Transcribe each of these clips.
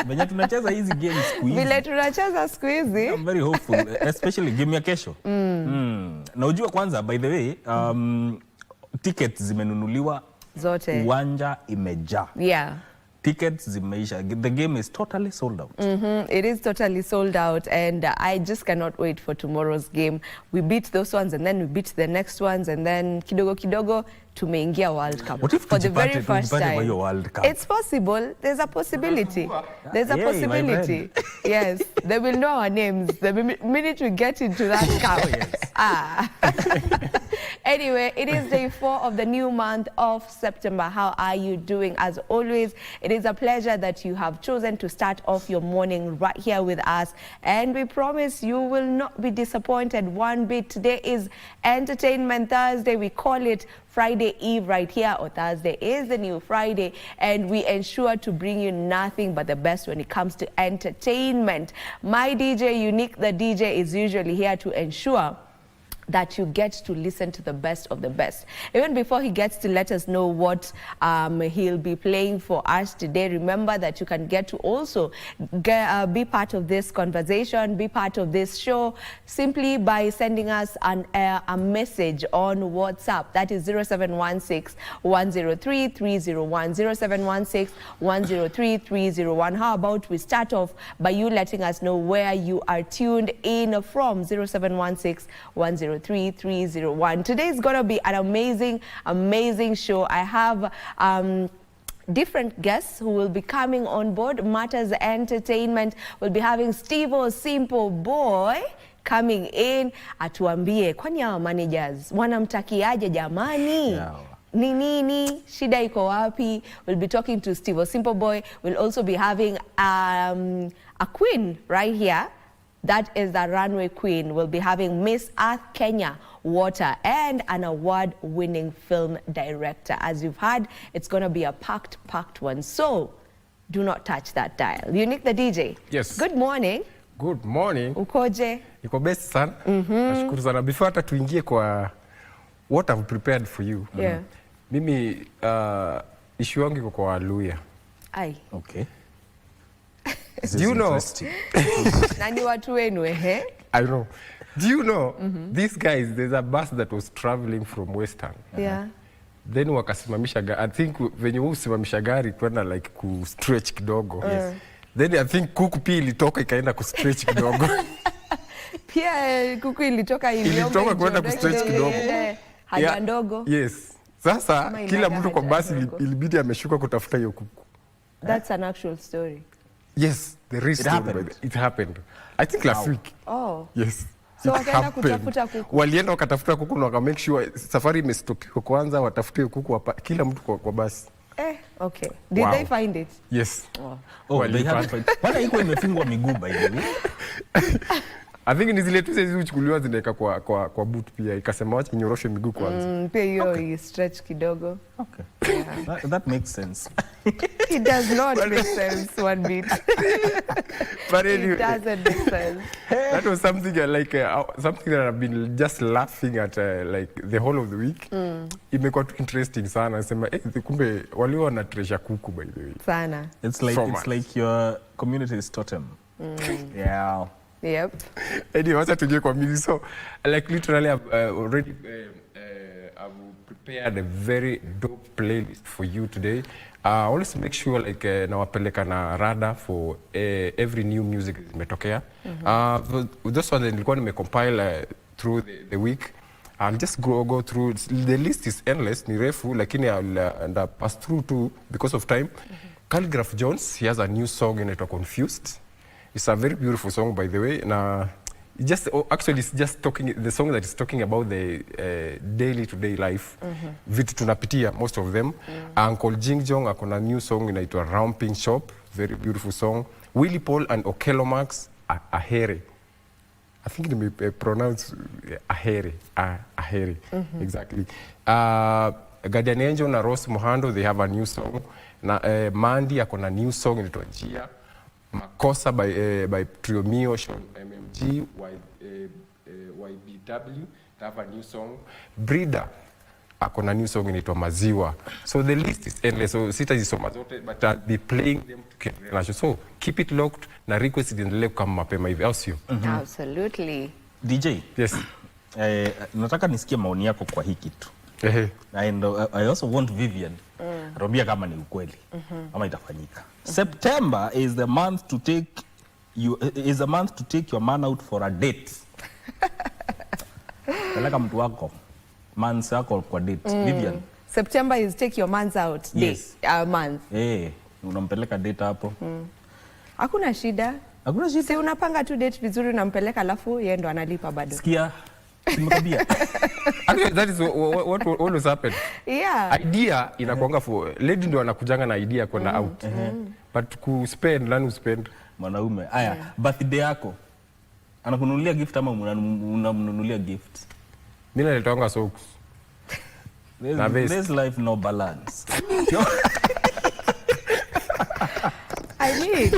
Venye tunacheza hizi games siku hizi. Vile tunacheza siku hizi. I'm very hopeful, especially game ya kesho. Na ujua kwanza, by the way, tickets zimenunuliwa zote. Uwanja imejaa. Yeah. Tickets zimeisha. The game is totally sold out. It is totally sold out, and I just cannot wait for tomorrow's game. We beat those ones, and then we beat the next ones, and then kidogo kidogo tumeingia World Cup. What if for the very first time? World Cup? It's possible. There's a possibility. There's a possibility. Yes, they will know our names the minute we get into that cup. Anyway, it is day 4 of the new month of September. How are you doing? As always, it is a pleasure that you have chosen to start off your morning right here with us. And we promise you will not be disappointed one bit. Today is Entertainment Thursday. We call it Friday Eve right here, or Thursday is the new Friday. And we ensure to bring you nothing but the best when it comes to entertainment. My DJ, Unique the DJ, is usually here to ensure that you get to listen to the best of the best. Even before he gets to let us know what he'll be playing for us today, remember that you can get to also be part of this conversation, be part of this show, simply by sending us a message on WhatsApp. That is 0716-103-301, 0716-103-301. How about we start off by you letting us know where you are tuned in from, 0716-103-301. Today is going to be an amazing show. I have different guests who will be coming on board. Matters Entertainment will be having Steve-O Simple Boy coming in atuambie kwani hawa managers wanamtakiaje jamani? Yeah. Ni nini? Shida iko wapi? We'll be talking to Steve-O Simple Boy. We'll also be having a queen right here. That is the runway queen. We'll be having Miss Earth Kenya Water and an award-winning film director. As you've heard, it's going to be a packed one. So do not touch that dial. Unique the DJ. Yes. Good morning. Good morning. Ukoje? Niko best sana. Nashukuru sana. Before hata tuingie kwa what I've prepared for you. Yeah. Mimi issue yangu iko kwa Waluya. Ai. Okay. Do you know? Nani watu wenu eh? I know. Do you know these guys, there's a bus that was traveling from Western. Yeah. Then wakasimamisha gari. I think venye usimamisha gari kwenda like ku stretch kidogo. Yes. Then I think kuku pia ilitoka ikaenda ku stretch kidogo. Pia kuku ilitoka ilitoka kwenda ku stretch kidogo. Haja ndogo. Yes. Sasa kila mtu kwa basi ilibidi ameshuka kutafuta hiyo kuku. That's an actual story. Yes, there is. It happened. I think last week. Oh. Yes. So wakaenda kutafuta kuku. Walienda wakatafuta kuku na waka make sure safari imestopiwa kwanza watafute kuku kila mtu kwa basi. Okay. Did they find it? Yes. Oh, they had to find. Wala iko imefungwa miguu by the way. I think ni zile tu hizo uchukuliwa zinaweka kwa boot pia ikasema wacha nyoroshe miguu kwanza. Pia hiyo stretch kidogo. Okay. Yeah. That makes sense. It does not make sense one bit. But anyway, it doesn't make sense. That was something something that I've been just laughing at like the whole of the week. Imekuwa too interesting sana. Nasema kumbe wale wana treasure kuku by the way. Sana. It's like your community's totem. Yeah. Yep. Anyway, wacha tujie kwa mimi. So like literally I've already I've prepared a very dope playlist for you today. Always make sure like nawapeleka na rada for every new music imetokea. This one nilikuwa nimecompile through the week. I'll just go through. The list is endless, ni refu, lakini I'll pass through too because of time. Calligraph Jones, he has a new song in it, Confused. It's a very beautiful song, by the way. Now, actually, it's just the song that is talking about the day-to-day life. Vitu tunapitia, most of them. Uncle Jing Jong akona new song inaitwa Ramping Shop, very beautiful song. Willie Paul and Okello Max, Ahere. I think it may pronounce Ahere. Ahere, exactly. Guardian Angel na Rose Mohando, they have a new song. Na Mandy akona new song inaitwa Njia. Makosa by Trio Mio, Sean MMG, YBW, they have a new song. Breeder, akona new song inaitwa Maziwa. So the list is endless. So sitajisoma zote, but I'll be playing them to so keep it locked na request iendelee kama mapema hivi, au sio? Absolutely. DJ. Yes. Nataka nisikie maoni yako kwa hii kitu. And I also want Vivian Robia kama ni ukweli ama itafanyika. September is the month to take your man out for a date. Peleka mtu wako man's yako kwa date. Vivian. September is take your man's out Yes. date month. Unampeleka date hapo. Hakuna shida. Hakuna shida. Si unapanga tu date vizuri unampeleka alafu yeye ndo analipa bado. Sikia. Simekabia. Actually, that is what always happened. Yeah. Idea inakuanga for lady ndo anakujanga na idea kwenda out. But ku spend nani spend Mwanaume. Aya, birthday yako. Anakununulia gift ama unamnunulia gift? Mimi nalitoanga socks. This life no balance. I mean,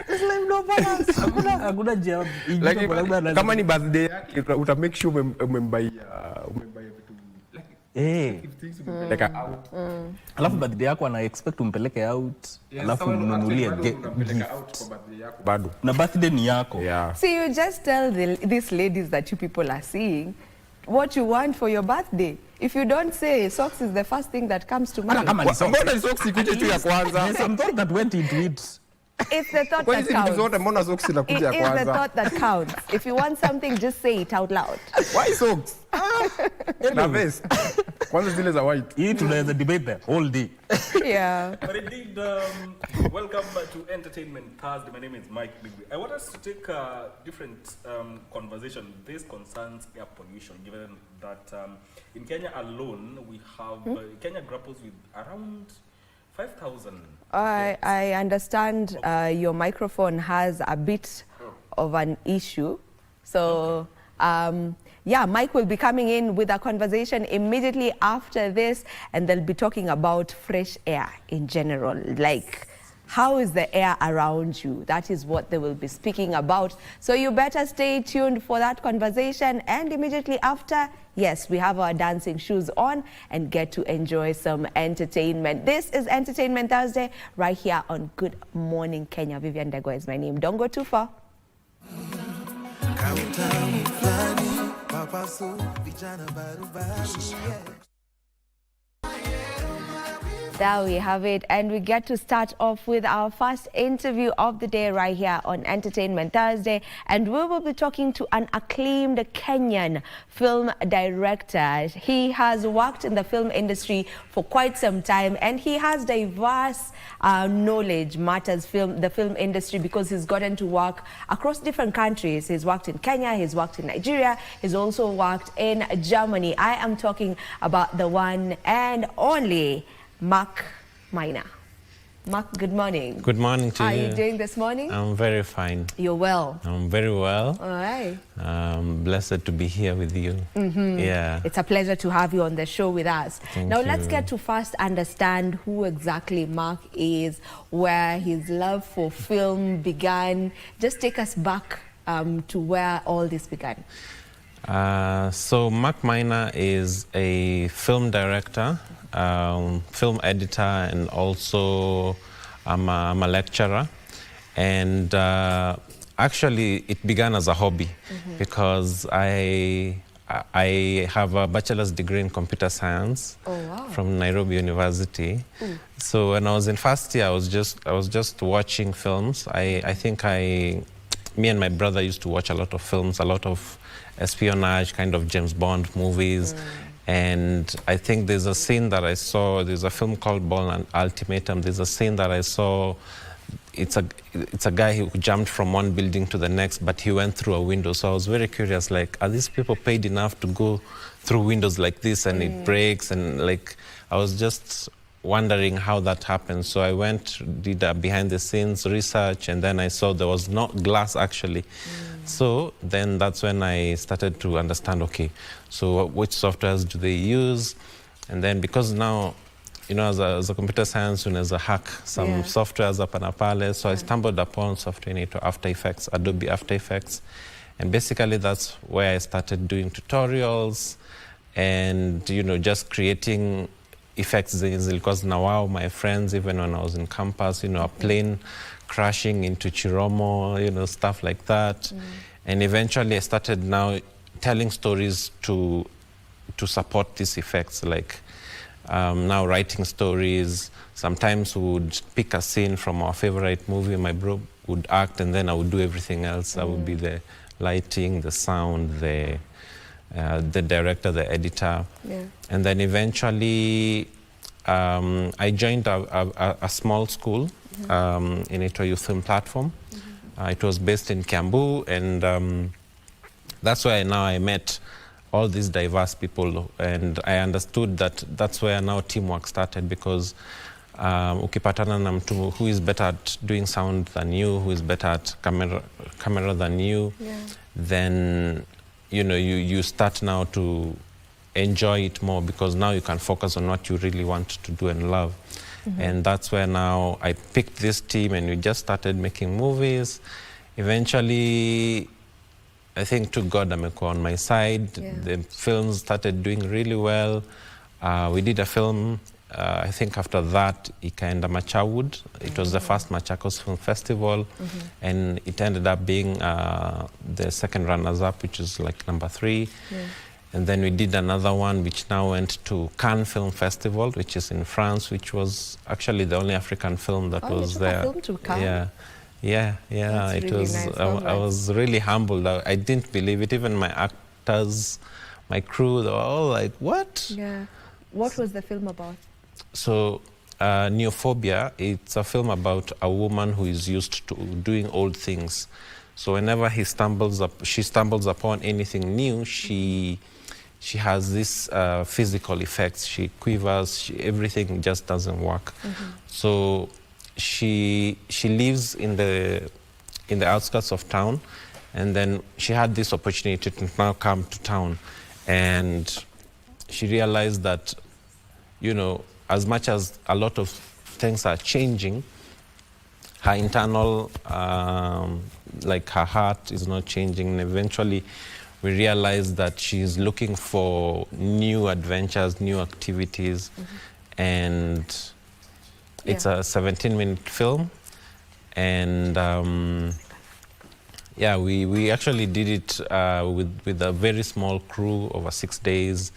This life no balance. Hakuna job. Like, kama ni birthday yake uta make sure umembuy vitu like like out. Alafu birthday yako ana expect umpeleke out. Alafu mnunulie gift. Bado. Na birthday ni yako. Yeah. see, you just tell these ladies that you people are seeing what you want for your birthday. If you don't say, socks is the first thing that comes to mind. Kama ni socks. Mbona ni socks ikuje tu ya kwanza? There's some thought that went into it. It's the thought Kwa that hizi vitu zote counts. mbona socks inakuja It ya is the kwanza? thought that counts. If you want something, just say it out loud. Why socks? Na vest. Kwanza zile za white. Hii tunaweza debate the whole day. Yeah. But indeed, welcome to Entertainment Thursday. My name is Mike Bigby. I want us to take a different conversation. This concerns air pollution, given that in Kenya alone, we have, Kenya grapples with around 5,000. I understand your microphone has a bit of an issue. So, yeah, Mike will be coming in with a conversation immediately after this, and they'll be talking about fresh air in general. Like, how is the air around you? That is what they will be speaking about. So you better stay tuned for that conversation. And immediately after, yes, we have our dancing shoes on and get to enjoy some entertainment. This is Entertainment Thursday right here on Good Morning Kenya. Vivian Dego is my name. Don't go too far. There we have it, and we get to start off with our first interview of the day right here on Entertainment Thursday, and we will be talking to an acclaimed Kenyan film director. He has worked in the film industry for quite some time, and he has diverse knowledge matters the film industry, because he's gotten to work across different countries. He's worked in Kenya, he's worked in Nigeria, he's also worked in Germany. I am talking about the one and only Maina. Mark, good morning. Good morning to you. How are you doing this morning? I'm very fine. You're well. I'm very well. All right. I'm blessed to be here with you. Yeah. It's a pleasure to have you on the show with us. Thank now, let's you. get to first understand who exactly Mark is, where his love for film began. Just take us back to where all this began. So Mark Maina is a film director, film editor, and also I'm a lecturer. And actually, it began as a hobby because I have a bachelor's degree in computer science from Nairobi University. So when I was in first year, I was just watching films. I think me and my brother used to watch a lot of films, a lot of espionage, kind of James Bond movies. And I think there's a scene that I saw, there's a film called Bourne Ultimatum. There's a scene that I saw, it's a guy who jumped from one building to the next, but he went through a window. So I was very curious, like, are these people paid enough to go through windows like this and it breaks? And like, I was just wondering how that happened. So I did a behind the scenes research, and then I saw there was not glass actually. So then that's when I started to understand, okay, so which softwares do they use? And then because now, you know, as a computer science student, as a hack, some softwares up and pale. So I stumbled upon software into After Effects, Adobe After Effects. And basically that's where I started doing tutorials. and just creating effects because now my friends, even when I was in campus, a plane crashing into Chiromo, stuff like that. And eventually I started now telling stories to support these effects, like now writing stories. Sometimes we would pick a scene from our favorite movie, my bro would act, and then I would do everything else. I would be the lighting, the sound, the director, the editor. Yeah. And then eventually I joined a small school in Ito Youth Film Platform. It was based in Kiambu, and that's where now I met all these diverse people, and I understood that that's where now teamwork started, because ukipatana na mtu who is better at doing sound than you, who is better at camera than you, then you start now to enjoy it more, because now you can focus on what you really want to do and love. And that's where now I picked this team, and we just started making movies. Eventually, I think to God amekuwa on my side. The films started doing really well. We did a film, I think after that, ikaenda Machawood. It was the first Machakos Film Festival, and it ended up being the second runners-up, which is like number 3. And then we did another one, which now went to Cannes Film Festival, which is in France, which was actually the only African film that was there. A film to Cannes? Yeah. That's It really was. nice. I was really humbled. I didn't believe it. Even my actors, my crew, they were all like, "What?" Yeah. What was the film about? So, Neophobia. It's a film about a woman who is used to doing old things. So whenever she stumbles upon anything new, she has this physical effects. She quivers. Everything just doesn't work. So she lives in the outskirts of town, and then she had this opportunity to now come to town, and she realized that, as much as a lot of things are changing, her internal, like her heart is not changing. And eventually we realized that she's looking for new adventures, new activities, and it's a 17-minute film. And we actually did it with a very small crew over 6 days.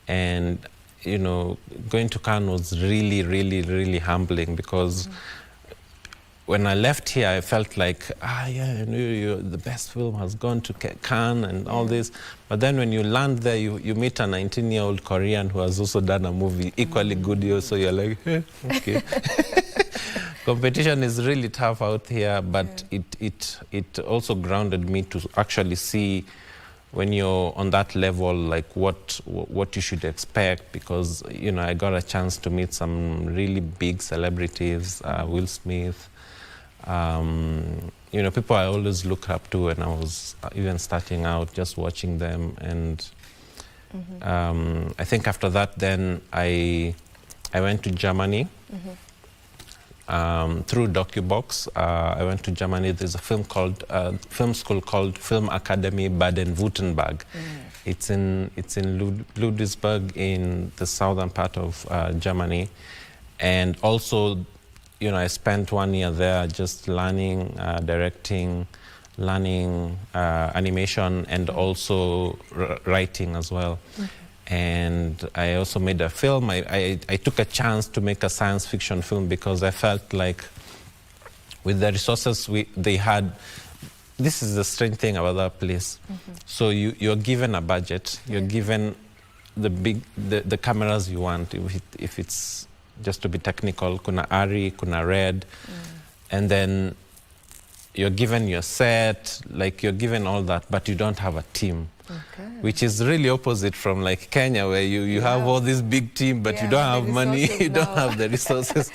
And, going to Cannes was really, really, really humbling, because when I left here, I felt like, the best film has gone to Cannes and all this. But then when you land there, you meet a 19-year-old Korean who has also done a movie equally good. So you're like, okay. Competition is really tough out here, but it also grounded me to actually see, when you're on that level, like what you should expect, because I got a chance to meet some really big celebrities, Will Smith, people I always look up to when I was even starting out, just watching them. And I think after that, then I went to Germany. Through DocuBox, I went to Germany. There's a film school called Film Academy Baden-Württemberg. It's in Ludwigsburg, in the southern part of Germany. And also, I spent 1 year there just learning, directing, learning animation, and also writing as well. And I also made a film. I took a chance to make a science fiction film, because I felt like with the resources they had, this is the strange thing about that place. So you're given a budget, you're given the cameras you want. If it's just to be technical, kuna Ari, kuna Red, and then you're given your set, like you're given all that, but you don't have a team. Which is really opposite from like Kenya, where you have all this big team, but you don't have money, you don't have the resources.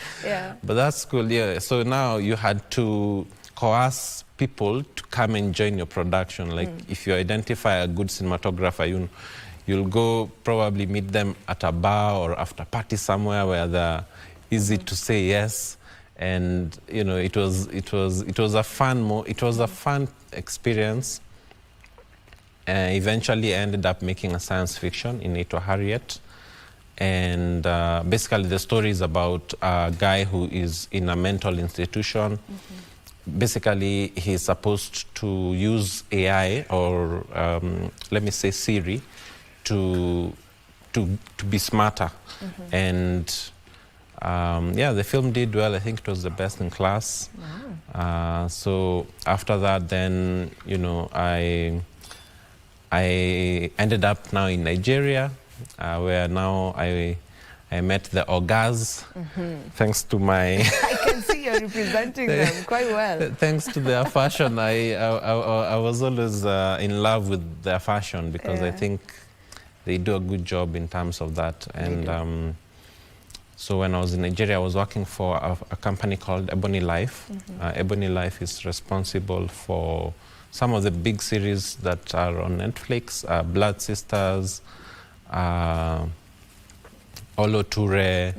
But that's cool, So now you had to coerce people to come and join your production. Like if you identify a good cinematographer, you'll go probably meet them at a bar or after party somewhere where they're easy to say yes. And it was a fun experience. Eventually, I ended up making a science fiction in Ito Harriet. And basically, the story is about a guy who is in a mental institution. Basically, he's supposed to use AI, or let me say Siri, to be smarter. And yeah, the film did well. I think it was the best in class. Wow. So after that, then, you know, I ended up now in Nigeria, where now I met the Ogas, thanks to my... I can see you're representing them quite well. Thanks to their fashion, I was always in love with their fashion, because I think they do a good job in terms of that. And so when I was in Nigeria, I was working for a company called Ebony Life. Ebony Life is responsible for some of the big series that are on Netflix, Blood Sisters, Olo Toure,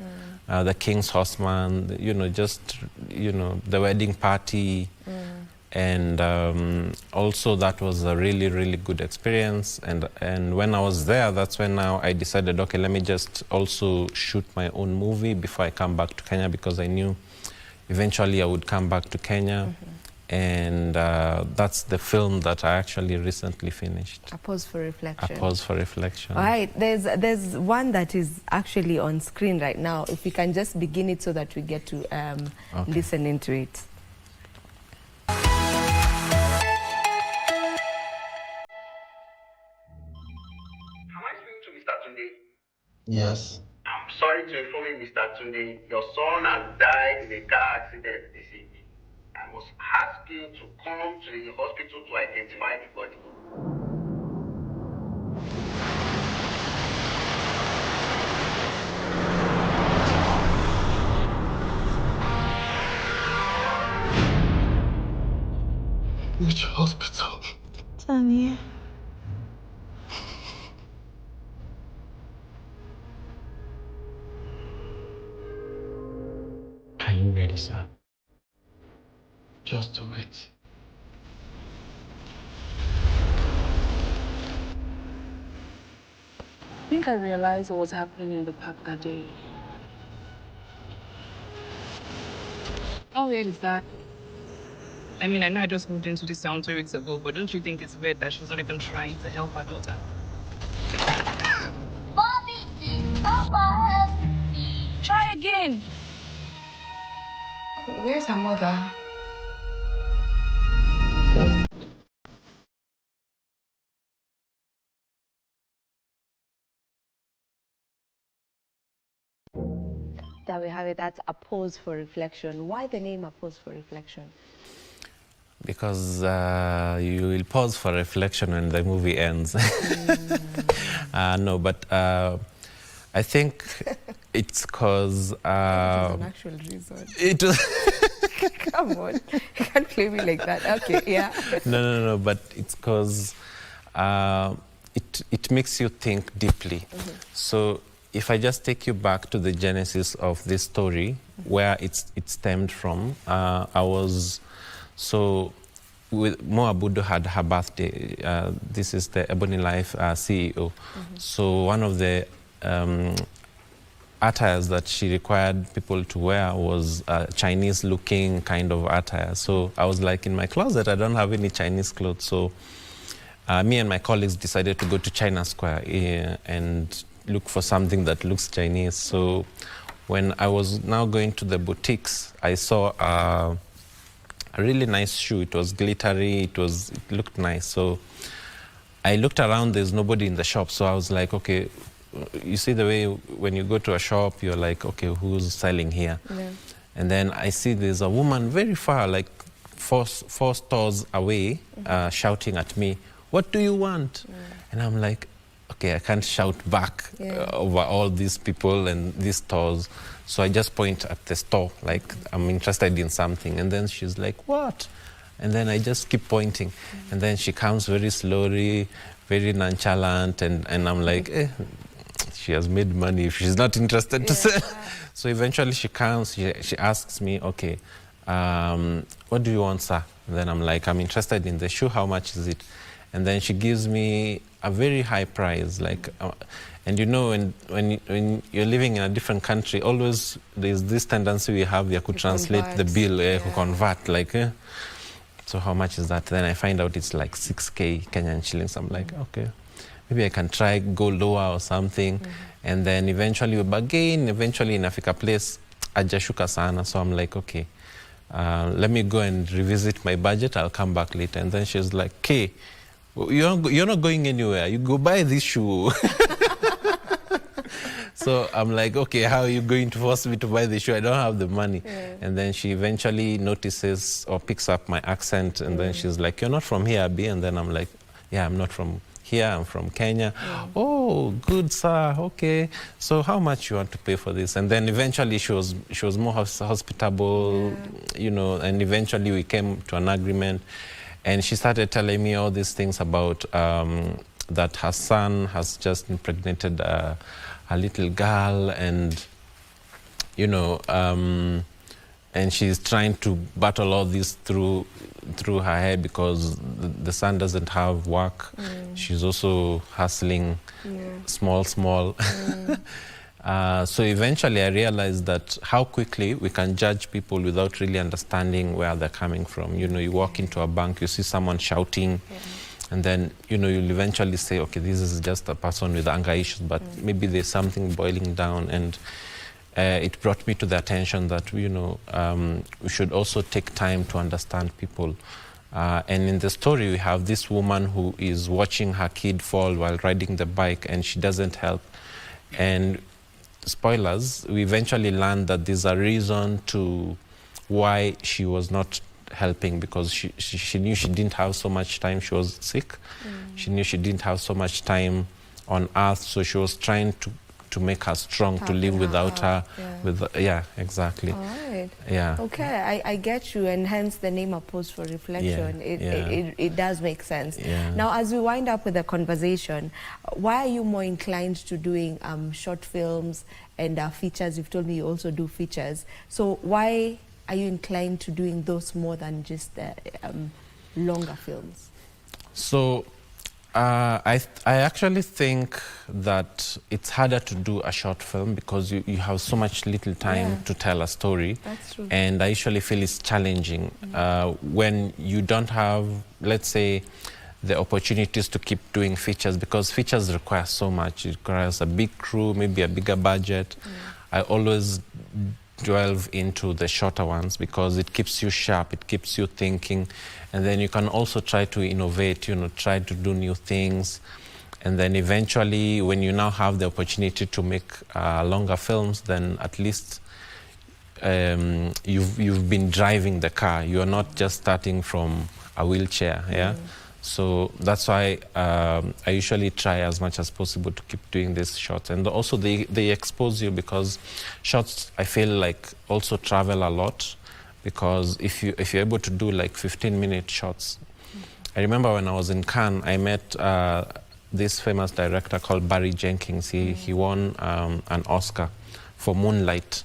The King's Horseman, you know, just, you know, The Wedding Party. And also that was a really, really good experience. And when I was there, that's when now I decided, okay, let me just also shoot my own movie before I come back to Kenya, because I knew eventually I would come back to Kenya. And that's the film that I actually recently finished. A Pause for Reflection. A Pause for Reflection. All right, there's one that is actually on screen right now. If we can just begin it so that we get to listen into it. Yes. I'm sorry to inform you, Mr. Tunde, your son has died in a car accident this evening. I must ask you to come to the hospital to identify the body. Which hospital? Tanya. Are you ready, sir? Just do it. I think I realized what was happening in the park that day. How weird is that? I mean, I know I just moved into this town 2 weeks ago, but don't you think it's weird that she's not even trying to help her daughter? Mommy! Papa! Try again! Where's her mother? There we have it. That's A Pause for Reflection. Why the name A Pause for Reflection? Because you will pause for reflection when the movie ends. No, but I think it's because... an actual reason. It was Come on. You can't play me like that. Okay, yeah. No, but it's because it makes you think deeply. So if I just take you back to the genesis of this story, where it stemmed from, Mo Abudu had her birthday. This is the Ebony Life CEO. So one of the attires that she required people to wear was Chinese-looking kind of attire. So I was like, in my closet, I don't have any Chinese clothes. So me and my colleagues decided to go to China Square and look for something that looks Chinese. So when I was now going to the boutiques, I saw a really nice shoe. It was glittery, it looked nice. So I looked around, there's nobody in the shop. So I was like, okay, you see the way when you go to a shop, you're like, okay, who's selling here? Yeah. And then I see there's a woman very far, like four stores away, shouting at me, what do you want? And I'm like, okay, I can't shout back over all these people and these stores. So I just point at the store, like I'm interested in something. And then she's like, what? And then I just keep pointing. And then she comes very slowly, very nonchalant. And I'm like, she has made money if she's not interested to sell. So eventually she comes, she asks me, okay, what do you want, sir? And then I'm like, I'm interested in the shoe, how much is it? and then she gives me a very high price, like, and you know, when you're living in a different country, always there's this tendency we have, you could translate the bill, convert, like, so how much is that? Then I find out it's like 6K Kenyan shillings. I'm like, okay, maybe I can try go lower or something. And then eventually we bargain, eventually inafika place, ajashuka sana. So I'm like, okay, let me go and revisit my budget. I'll come back later. And then she's like, okay, you're not going anywhere. You go buy this shoe. So I'm like, okay, how are you going to force me to buy the shoe? I don't have the money. And then she eventually notices or picks up my accent. And then she's like, you're not from here, Abi? And then I'm like, yeah, I'm not from here. I'm from Kenya. Oh, good, sir. Okay. So how much you want to pay for this? And then eventually she was more hospitable, you know, and eventually we came to an agreement. And she started telling me all these things about that her son has just impregnated a little girl, and you know, and she's trying to battle all this through her head because the son doesn't have work. She's also hustling small. So eventually I realized that how quickly we can judge people without really understanding where they're coming from. You know, you walk into a bank, you see someone shouting, and then, you know, you'll eventually say, okay, this is just a person with anger issues, but maybe there's something boiling down. And it brought me to the attention that, you know, we should also take time to understand people. And in the story, we have this woman who is watching her kid fall while riding the bike, and she doesn't help. And spoilers, we eventually learned that there's a reason to why she was not helping, because she knew she didn't have so much time. She was sick. She knew she didn't have so much time on earth, so she was trying to make her strong, to live without her. Exactly. All right. Yeah. Okay, I get you, and hence the name A Pause for Reflection. It does make sense. Now, as we wind up with the conversation, why are you more inclined to doing short films and features? You've told me you also do features. So why are you inclined to doing those more than just the longer films? So I actually think that it's harder to do a short film because you have so much little time to tell a story. That's true. And I usually feel it's challenging when you don't have, let's say, the opportunities to keep doing features, because features require so much. It requires a big crew, maybe a bigger budget. I always delve into the shorter ones because it keeps you sharp, it keeps you thinking, and then you can also try to innovate, you know, try to do new things. And then eventually, when you now have the opportunity to make longer films, then at least you've been driving the car. You're not just starting from a wheelchair, So that's why I usually try as much as possible to keep doing these shots. And also they expose you, because shots, I feel like, also travel a lot, because if you're able to do like 15-minute shots. I remember when I was in Cannes, I met this famous director called Barry Jenkins. He won an Oscar for Moonlight.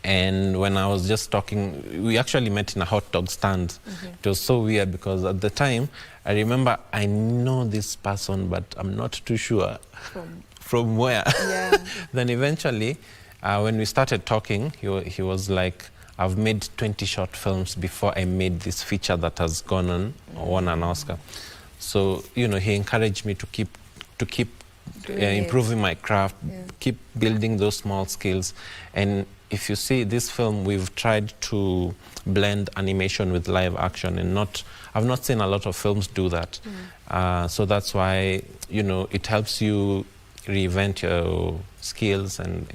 And when I was just talking, we actually met in a hot dog stand. It was so weird because at the time, I remember I know this person, but I'm not too sure from where. Then eventually, when we started talking, he was like, I've made 20 short films before I made this feature that has gone on, won an Oscar. So, you know, he encouraged me to keep improving my craft, keep building those small skills. And if you see this film, we've tried to blend animation with live action, and I've not seen a lot of films do that. So that's why, you know, it helps you reinvent your skills and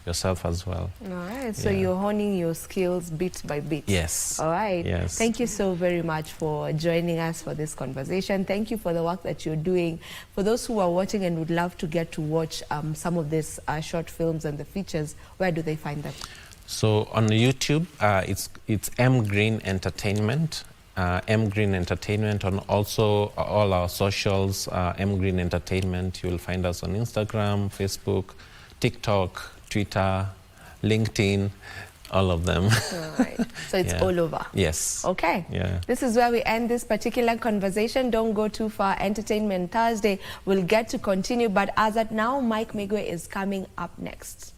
yourself as well. All right, so you're honing your skills bit by bit. Yes. All right. Yes. Thank you so very much for joining us for this conversation. Thank you for the work that you're doing. For those who are watching and would love to get to watch some of these short films and the features, where do they find them? So on YouTube, it's M Green Entertainment. M Green Entertainment, on also all our socials, M Green Entertainment. You will find us on Instagram, Facebook, TikTok, Twitter, LinkedIn. All of them. All right. So it's Yeah. all over. Yes. Okay. Yeah. This is where we end this particular conversation. Don't go too far. Entertainment Thursday will get to continue. But as at now, Mike Migwe is coming up next.